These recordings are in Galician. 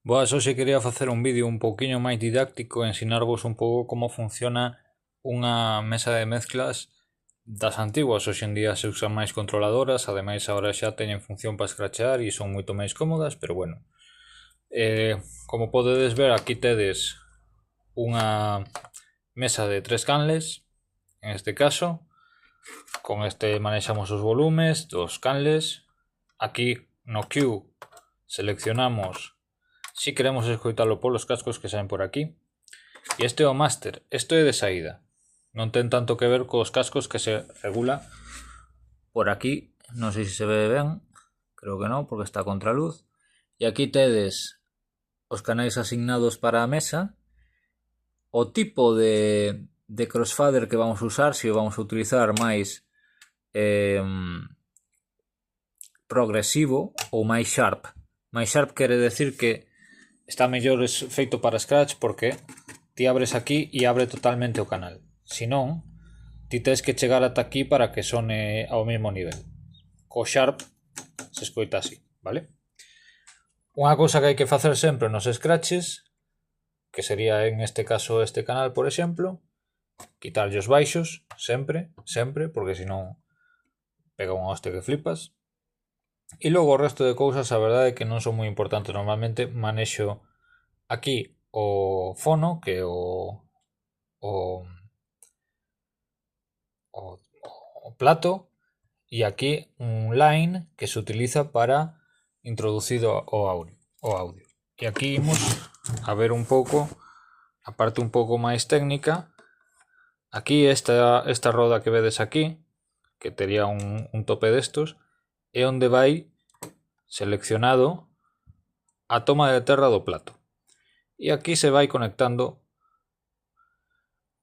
Boas, hoxe quería facer un vídeo un pouquiño máis didáctico e ensinarvos un pouco como funciona unha mesa de mezclas das antiguas. Hoxe en día se usan máis controladoras, ademais agora xa teñen función para scratchear e son moito máis cómodas, pero bueno. Como podedes ver, aquí tedes unha mesa de 3 canles, en este caso. Con este manexamos os volumes dos canles. Aquí no Q seleccionamos si queremos escoitalo polos cascos que saen por aquí. E este é o máster, isto é de saída. Non ten tanto que ver cos cascos que se regula por aquí. Non sei se se ve ben, creo que non, porque está a contraluz. E aquí tedes os canais asignados para a mesa, o tipo de crossfader que vamos a usar, se o vamos a utilizar máis progresivo ou máis sharp. máis sharp quere decir que está mellor feito para Scratch, porque ti abres aquí e abre totalmente o canal. Se non, ti tens que chegar ata aquí para que sone ao mesmo nivel. Co Sharp se escoita así, vale? Unha cousa que hai que facer sempre nos Scratches, que sería en este caso este canal, por exemplo, quitarlle os baixos, sempre, porque senón pega unha hostia que flipas. E logo o resto de cousas, a verdade é que non son moi importantes. Normalmente manexo aquí o fono, que é o plato, e aquí un line que se utiliza para introducir o audio. E aquí imos a ver un pouco a parte un pouco máis técnica. Aquí esta roda que vedes aquí, que tería un tope destos, é onde vai seleccionado a toma de terra do plato. E aquí se vai conectando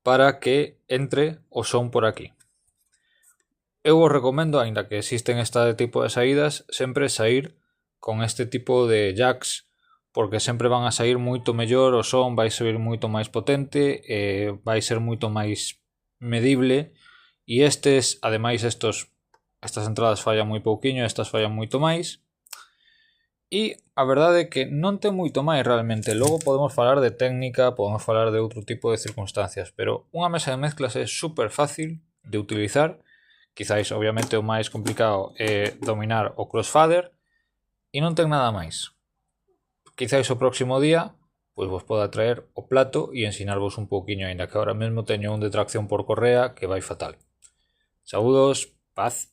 para que entre o son por aquí. Eu vos recomendo, aínda que existen este tipo de saídas, sempre sair con este tipo de jacks, porque sempre van a sair moito mellor, o son vai ser moito máis potente, vai ser moito máis medible, e ademais estas entradas fallan moi pouquiño, estas fallan moito máis. E a verdade é que non ten moito máis realmente. Logo podemos falar de técnica, podemos falar de outro tipo de circunstancias, pero unha mesa de mezclas é super fácil de utilizar. Quizáis, obviamente, o máis complicado é dominar o crossfader e non ten nada máis. Quizáis o próximo día pois vos poda traer o plato e ensinarvos un pouquiño, aínda que agora mesmo teño un de tracción por correa que vai fatal. Saúdos, paz.